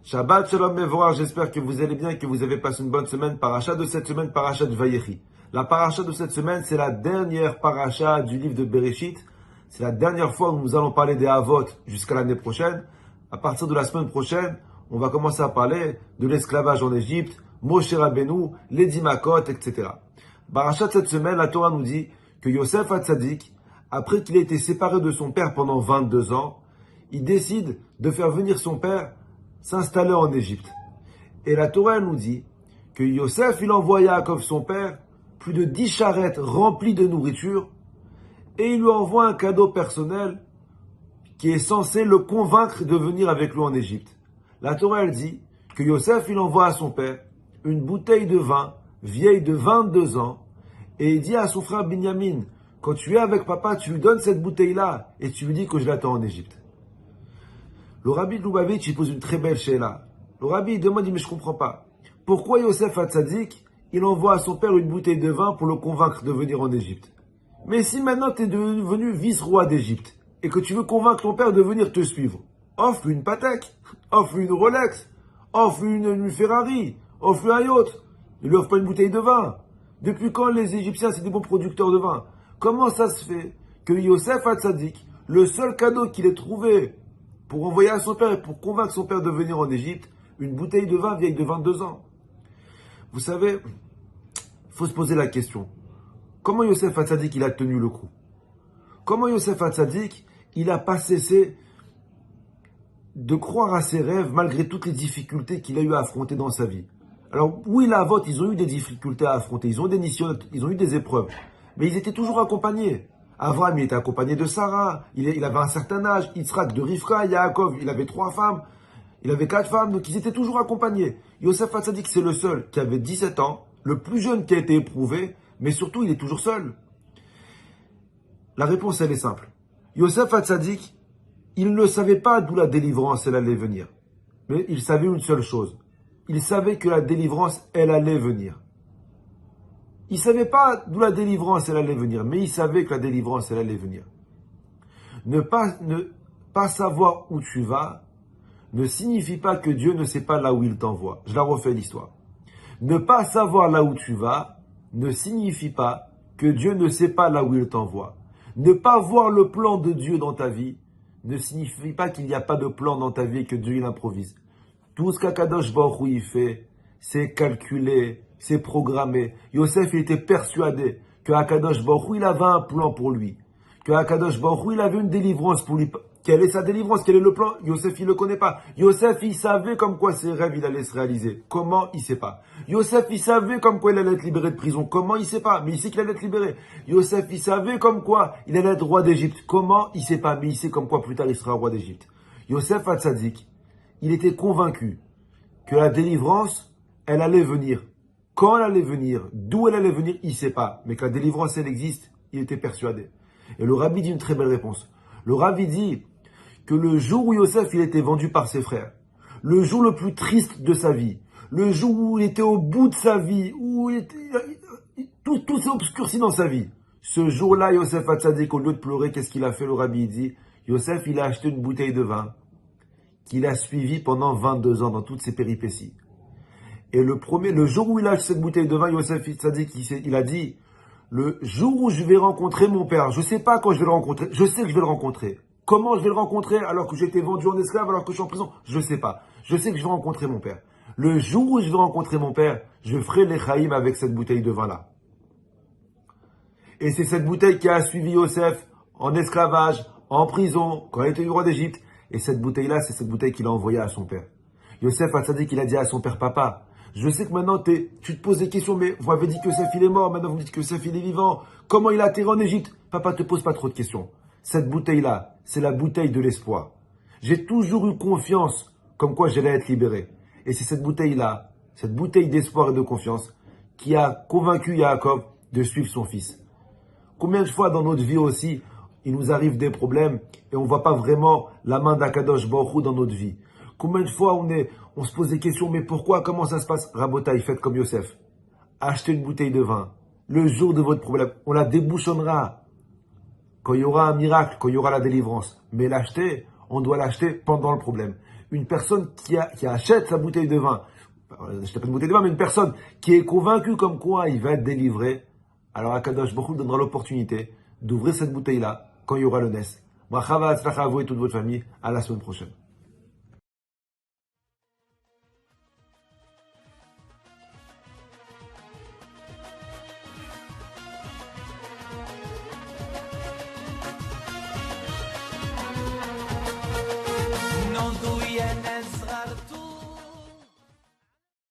Shabbat Shalom Mevorach, j'espère que vous allez bien et que vous avez passé une bonne semaine. Paracha de cette semaine, paracha de Vayechi. La paracha de cette semaine, c'est la dernière paracha du livre de Bereshit. C'est la dernière fois où nous allons parler des Havot jusqu'à l'année prochaine. À partir de la semaine prochaine, on va commencer à parler de l'esclavage en Égypte, Moshe Rabbeinu, les Dimakot, etc. Paracha de cette semaine, la Torah nous dit que Yosef Hatzadik, après qu'il ait été séparé de son père pendant 22 ans, il décide de faire venir son père s'installer en Égypte. Et la Torah nous dit que Yosef, il envoie à Yaakov, son père, plus de 10 charrettes remplies de nourriture, et il lui envoie un cadeau personnel qui est censé le convaincre de venir avec lui en Égypte. La Torah, elle dit que Yosef, il envoie à son père une bouteille de vin vieille de 22 ans, et il dit à son frère Binyamin, quand tu es avec papa, tu lui donnes cette bouteille-là, et tu lui dis que je l'attends en Égypte. Le Rabbi de Lubavitch, il pose une très belle shéla. Le Rabbi, il demande, mais je comprends pas. Pourquoi Yosef Hatzadik, il envoie à son père une bouteille de vin pour le convaincre de venir en Égypte? Mais si maintenant tu es devenu vice-roi d'Égypte, et que tu veux convaincre ton père de venir te suivre, offre-lui une Patek, offre-lui une Rolex, offre-lui une Ferrari, offre-lui un yacht. Ne lui offre pas une bouteille de vin. Depuis quand les Égyptiens, c'est des bons producteurs de vin? Comment ça se fait que Yosef Hatzadik, le seul cadeau qu'il ait trouvé pour envoyer à son père et pour convaincre son père de venir en Égypte, une bouteille de vin vieille de 22 ans. Vous savez, il faut se poser la question. Comment Yosef Hatzadik, il a tenu le coup? Comment Yosef Hatzadik, il n'a pas cessé de croire à ses rêves malgré toutes les difficultés qu'il a eu à affronter dans sa vie? Alors, oui, la Havot, ils ont eu des difficultés à affronter, ils ont eu des épreuves, mais ils étaient toujours accompagnés. Abraham, il était accompagné de Sarah, il avait un certain âge, Yitzhak de Rivka, Yaakov, il avait 3 femmes, il avait 4 femmes, donc ils étaient toujours accompagnés. Yosef Hatzadik, c'est le seul qui avait 17 ans, le plus jeune qui a été éprouvé, mais surtout, il est toujours seul. La réponse, elle est simple. Yosef Hatzadik, il ne savait pas d'où la délivrance, elle allait venir. Mais il savait une seule chose. Il savait que la délivrance, elle allait venir. Il ne savait pas d'où la délivrance, elle allait venir, mais il savait que la délivrance, elle allait venir. Ne pas savoir où tu vas ne signifie pas que Dieu ne sait pas là où il t'envoie. Je la refais l'histoire. Ne pas savoir là où tu vas ne signifie pas que Dieu ne sait pas là où il t'envoie. Ne pas voir le plan de Dieu dans ta vie ne signifie pas qu'il n'y a pas de plan dans ta vie et que Dieu il improvise. Tout ce qu'Akadosh Baruch Hu il fait, c'est calculé, c'est programmé. Yosef, il était persuadé que Akadosh Baruch Hu, il avait un plan pour lui. Que Akadosh Baruch Hu, il avait une délivrance pour lui. Quelle est sa délivrance? Quel est le plan? Yosef, il ne le connaît pas. Yosef, il savait comme quoi ses rêves, il allait se réaliser. Comment? Il ne sait pas. Yosef, il savait comme quoi il allait être libéré de prison. Comment? Il ne sait pas. Mais il sait qu'il allait être libéré. Yosef, il savait comme quoi il allait être roi d'Égypte. Comment? Il ne sait pas. Mais il sait comme quoi plus tard il sera roi d'Égypte. Yosef Hatzadik, il était convaincu que la délivrance, elle allait venir. Quand elle allait venir, d'où elle allait venir, il ne sait pas. Mais que la délivrance, elle existe, il était persuadé. Et le Rabbi dit une très belle réponse. Le Rabbi dit que le jour où Yosef, il était vendu par ses frères, le jour le plus triste de sa vie, le jour où il était au bout de sa vie, où tout s'est obscurci dans sa vie, ce jour-là, Yosef Hatzadik, au lieu de pleurer, qu'est-ce qu'il a fait? Le Rabbi dit, Yosef, il a acheté une bouteille de vin qu'il a suivi pendant 22 ans dans toutes ses péripéties. Et le jour où il a acheté cette bouteille de vin, Yosef Hatzadik, il a dit, le jour où je vais rencontrer mon père, je ne sais pas quand je vais le rencontrer, je sais que je vais le rencontrer. Comment je vais le rencontrer alors que j'ai été vendu en esclave, alors que je suis en prison? Je ne sais pas. Je sais que je vais rencontrer mon père. Le jour où je vais rencontrer mon père, je ferai l'Echaïm avec cette bouteille de vin-là. Et c'est cette bouteille qui a suivi Yosef en esclavage, en prison, quand il était roi d'Égypte. Et cette bouteille-là, c'est cette bouteille qu'il a envoyée à son père. Yosef Hatzadik, il a dit à son père, papa, je sais que maintenant tu te poses des questions, mais vous m'avez dit que Yosef il est mort, maintenant vous me dites que Yosef il est vivant. Comment il a atterri en Égypte? Papa, te pose pas trop de questions. Cette bouteille-là, c'est la bouteille de l'espoir. J'ai toujours eu confiance comme quoi j'allais être libéré. Et c'est cette bouteille-là, cette bouteille d'espoir et de confiance, qui a convaincu Yaakov de suivre son fils. Combien de fois dans notre vie aussi, il nous arrive des problèmes et on ne voit pas vraiment la main d'Akadosh Baruch Hu dans notre vie. Combien de fois on se pose des questions, mais pourquoi, comment ça se passe? Rabotaï, faites comme Yosef. Achetez une bouteille de vin. Le jour de votre problème, on la débouchonnera. Quand il y aura un miracle, quand il y aura la délivrance. Mais l'acheter, on doit l'acheter pendant le problème. une personne qui achète sa bouteille de vin, je t'appelle une bouteille de vin, mais une personne qui est convaincue comme quoi il va être délivré, alors Akadosh Baruch Hu donnera l'opportunité d'ouvrir cette bouteille-là quand il y aura le Nes. Bracha v'atzlacha à vous et toute votre famille. À la semaine prochaine. Non tu